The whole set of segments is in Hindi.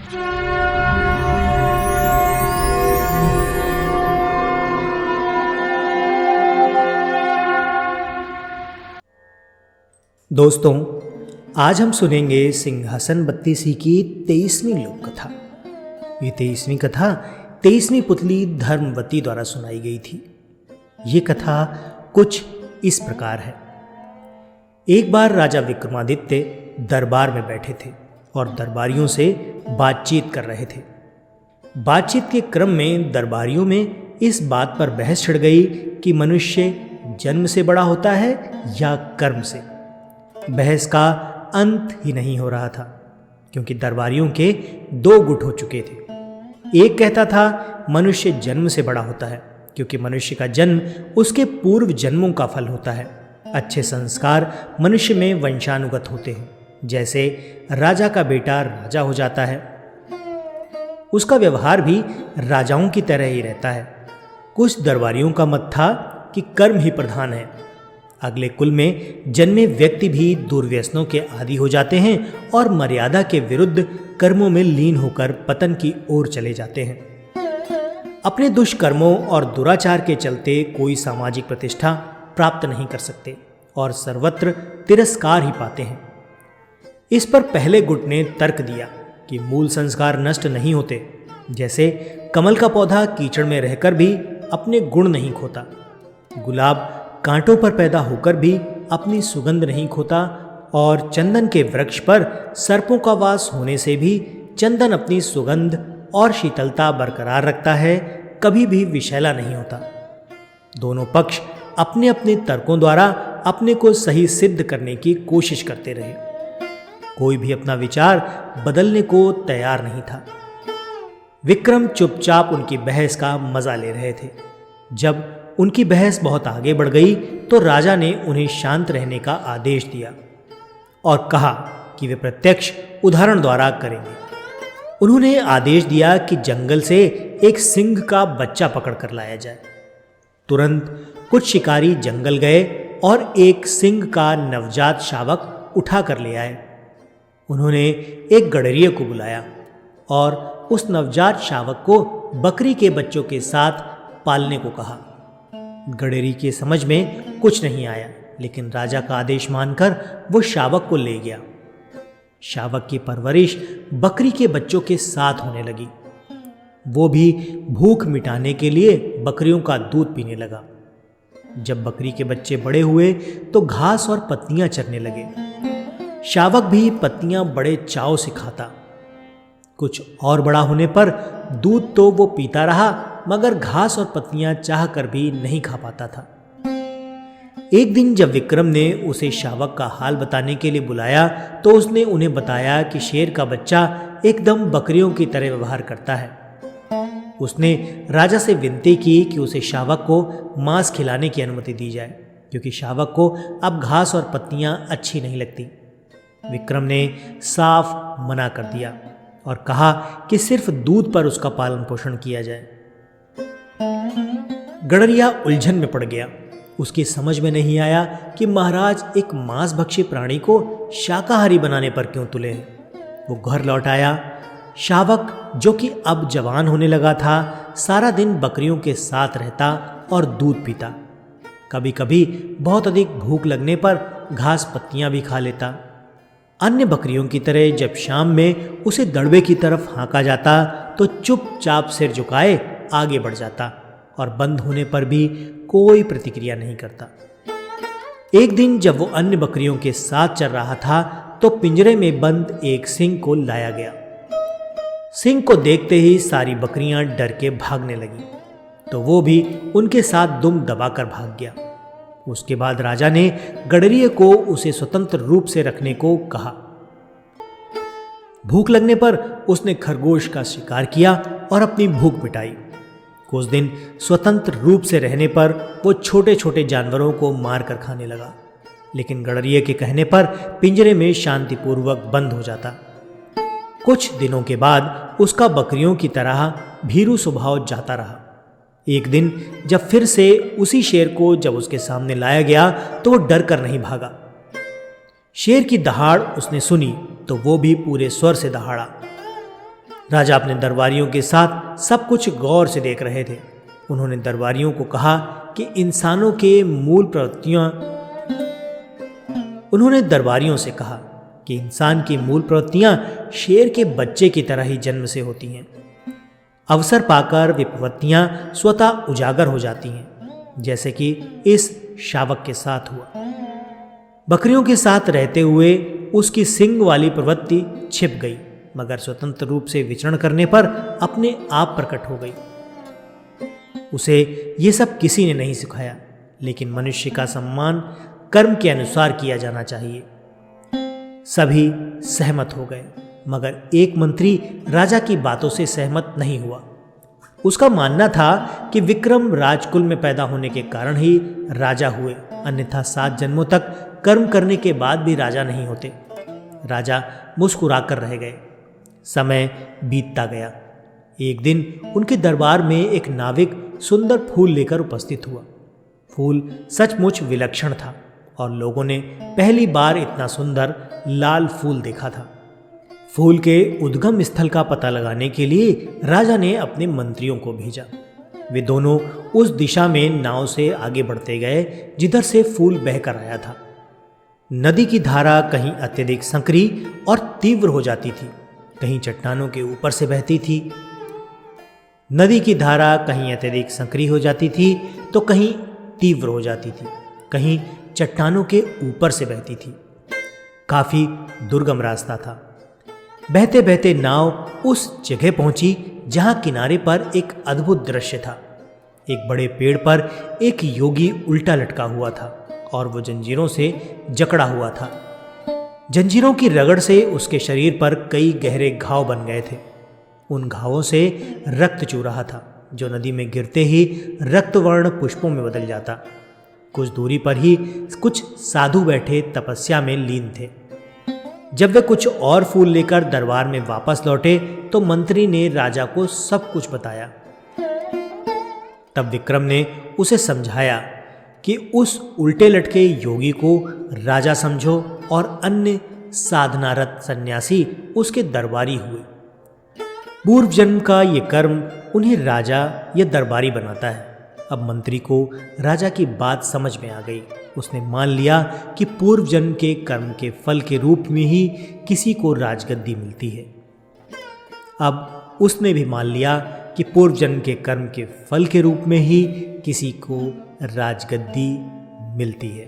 दोस्तों, आज हम सुनेंगे सिंहासन बत्तीसी की 23वीं लोक कथा। ये 23वीं कथा 23वीं पुतली धर्मवती द्वारा सुनाई गई थी। ये कथा कुछ इस प्रकार है। एक बार राजा विक्रमादित्य दरबार में बैठे थे और दरबारियों से बातचीत कर रहे थे। बातचीत के क्रम में दरबारियों में इस बात पर बहस छिड़ गई कि मनुष्य जन्म से बड़ा होता है या कर्म से। बहस का अंत ही नहीं हो रहा था, क्योंकि दरबारियों के दो गुट हो चुके थे। एक कहता था मनुष्य जन्म से बड़ा होता है, क्योंकि मनुष्य का जन्म उसके पूर्व जन्मों का फल होता है। अच्छे संस्कार मनुष्य में वंशानुगत होते हैं। जैसे राजा का बेटा राजा हो जाता है, उसका व्यवहार भी राजाओं की तरह ही रहता है। कुछ दरबारियों का मत था कि कर्म ही प्रधान है। अगले कुल में जन्मे व्यक्ति भी दुर्व्यसनों के आदी हो जाते हैं और मर्यादा के विरुद्ध कर्मों में लीन होकर पतन की ओर चले जाते हैं। अपने दुष्कर्मों और दुराचार के चलते कोई सामाजिक प्रतिष्ठा प्राप्त नहीं कर सकते और सर्वत्र तिरस्कार ही पाते हैं। इस पर पहले गुट ने तर्क दिया कि मूल संस्कार नष्ट नहीं होते। जैसे कमल का पौधा कीचड़ में रहकर भी अपने गुण नहीं खोता, गुलाब कांटों पर पैदा होकर भी अपनी सुगंध नहीं खोता, और चंदन के वृक्ष पर सर्पों का वास होने से भी चंदन अपनी सुगंध और शीतलता बरकरार रखता है, कभी भी विषैला नहीं होता। दोनों पक्ष अपने अपने तर्कों द्वारा अपने को सही सिद्ध करने की कोशिश करते रहे। कोई भी अपना विचार बदलने को तैयार नहीं था। विक्रम चुपचाप उनकी बहस का मजा ले रहे थे। जब उनकी बहस बहुत आगे बढ़ गई तो राजा ने उन्हें शांत रहने का आदेश दिया और कहा कि वे प्रत्यक्ष उदाहरण द्वारा करेंगे। उन्होंने आदेश दिया कि जंगल से एक सिंह का बच्चा पकड़कर लाया जाए। तुरंत कुछ शिकारी जंगल गए और एक सिंह का नवजात शावक उठा कर ले आए। उन्होंने एक गडरिये को बुलाया और उस नवजात शावक को बकरी के बच्चों के साथ पालने को कहा। गडरी के समझ में कुछ नहीं आया, लेकिन राजा का आदेश मानकर वो शावक को ले गया। शावक की परवरिश बकरी के बच्चों के साथ होने लगी। वो भी भूख मिटाने के लिए बकरियों का दूध पीने लगा। जब बकरी के बच्चे बड़े हुए तो घास और पत्तियां चरने लगे। शावक भी पत्तियां बड़े चाव से खाता। कुछ और बड़ा होने पर दूध तो वो पीता रहा, मगर घास और पत्तियां चाहकर भी नहीं खा पाता था। एक दिन जब विक्रम ने उसे शावक का हाल बताने के लिए बुलाया तो उसने उन्हें बताया कि शेर का बच्चा एकदम बकरियों की तरह व्यवहार करता है। उसने राजा से विनती की कि उसे शावक को मांस खिलाने की अनुमति दी जाए, क्योंकि शावक को अब घास और पत्तियां अच्छी नहीं लगती। विक्रम ने साफ मना कर दिया और कहा कि सिर्फ दूध पर उसका पालन पोषण किया जाए। गडरिया उलझन में पड़ गया। उसकी समझ में नहीं आया कि महाराज एक मांसभक्षी प्राणी को शाकाहारी बनाने पर क्यों तुले हैं। वो घर लौट आया। शावक, जो कि अब जवान होने लगा था, सारा दिन बकरियों के साथ रहता और दूध पीता। कभी कभी बहुत अधिक भूख लगने पर घास पत्तियां भी खा लेता। अन्य बकरियों की तरह जब शाम में उसे दड़बे की तरफ हाँका जाता तो चुपचाप सिर झुकाए आगे बढ़ जाता और बंद होने पर भी कोई प्रतिक्रिया नहीं करता। एक दिन जब वो अन्य बकरियों के साथ चल रहा था तो पिंजरे में बंद एक सिंह को लाया गया। सिंह को देखते ही सारी बकरियां डर के भागने लगी, तो वो भी उनके साथ दुम दबाकर भाग गया। उसके बाद राजा ने गडरिये को उसे स्वतंत्र रूप से रखने को कहा। भूख लगने पर उसने खरगोश का शिकार किया और अपनी भूख मिटाई। कुछ दिन स्वतंत्र रूप से रहने पर वो छोटे छोटे जानवरों को मारकर खाने लगा, लेकिन गडरिये के कहने पर पिंजरे में शांतिपूर्वक बंद हो जाता। कुछ दिनों के बाद उसका बकरियों की तरह भीरू स्वभाव जाता रहा। एक दिन जब फिर से उसी शेर को जब उसके सामने लाया गया तो वो डर कर नहीं भागा। शेर की दहाड़ उसने सुनी तो वो भी पूरे स्वर से दहाड़ा। राजा अपने दरबारियों के साथ सब कुछ गौर से देख रहे थे। उन्होंने दरबारियों को कहा कि इंसान की मूल प्रवृत्तियां शेर के बच्चे की तरह ही जन्म से होती हैं। अवसर पाकर वे प्रवृत्तियां स्वतः उजागर हो जाती हैं, जैसे कि इस शावक के साथ हुआ। बकरियों के साथ रहते हुए उसकी सींग वाली प्रवृत्ति छिप गई, मगर स्वतंत्र रूप से विचरण करने पर अपने आप प्रकट हो गई। उसे ये सब किसी ने नहीं सिखाया, लेकिन मनुष्य का सम्मान कर्म के अनुसार किया जाना चाहिए। सभी सहमत हो गए, मगर एक मंत्री राजा की बातों से सहमत नहीं हुआ। उसका मानना था कि विक्रम राजकुल में पैदा होने के कारण ही राजा हुए, अन्यथा 7 जन्मों तक कर्म करने के बाद भी राजा नहीं होते। राजा मुस्कुराकर रह गए। समय बीतता गया। एक दिन उनके दरबार में एक नाविक सुंदर फूल लेकर उपस्थित हुआ। फूल सचमुच विलक्षण था और लोगों ने पहली बार इतना सुंदर लाल फूल देखा था। फूल के उद्गम स्थल का पता लगाने के लिए राजा ने अपने मंत्रियों को भेजा। वे दोनों उस दिशा में नाव से आगे बढ़ते गए जिधर से फूल बहकर आया था। नदी की धारा कहीं अत्यधिक संकरी और तीव्र हो जाती थी, कहीं चट्टानों के ऊपर से बहती थी। नदी की धारा कहीं अत्यधिक संकरी हो जाती थी तो कहीं तीव्र हो जाती थी, कहीं चट्टानों के ऊपर से बहती थी। काफी दुर्गम रास्ता था। बहते बहते नाव उस जगह पहुंची जहां किनारे पर एक अद्भुत दृश्य था। एक बड़े पेड़ पर एक योगी उल्टा लटका हुआ था और वो जंजीरों से जकड़ा हुआ था। जंजीरों की रगड़ से उसके शरीर पर कई गहरे घाव बन गए थे। उन घावों से रक्त चू रहा था, जो नदी में गिरते ही रक्तवर्ण पुष्पों में बदल जाता। कुछ दूरी पर ही कुछ साधु बैठे तपस्या में लीन थे। जब वे कुछ और फूल लेकर दरबार में वापस लौटे तो मंत्री ने राजा को सब कुछ बताया। तब विक्रम ने उसे समझाया कि उस उल्टे लटके योगी को राजा समझो और अन्य साधनारत सन्यासी उसके दरबारी हुए। पूर्व जन्म का ये कर्म उन्हें राजा या दरबारी बनाता है। अब मंत्री को राजा की बात समझ में आ गई। उसने मान लिया कि पूर्व जन्म के कर्म के फल के रूप में ही किसी को राजगद्दी मिलती है। अब उसने भी मान लिया कि पूर्व जन्म के कर्म के फल के रूप में ही किसी को राजगद्दी मिलती है।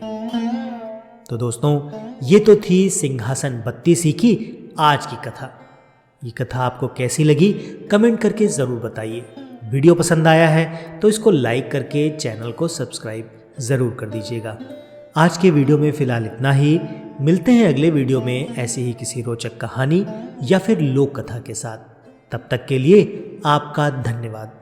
तो दोस्तों, ये तो थी सिंहासन बत्तीसी की आज की कथा। ये कथा आपको कैसी लगी कमेंट करके ज़रूर बताइए। वीडियो पसंद आया है तो इसको लाइक करके चैनल को सब्सक्राइब ज़रूर कर दीजिएगा। आज के वीडियो में फ़िलहाल इतना ही। मिलते हैं अगले वीडियो में ऐसी ही किसी रोचक कहानी या फिर लोक कथा के साथ। तब तक के लिए आपका धन्यवाद।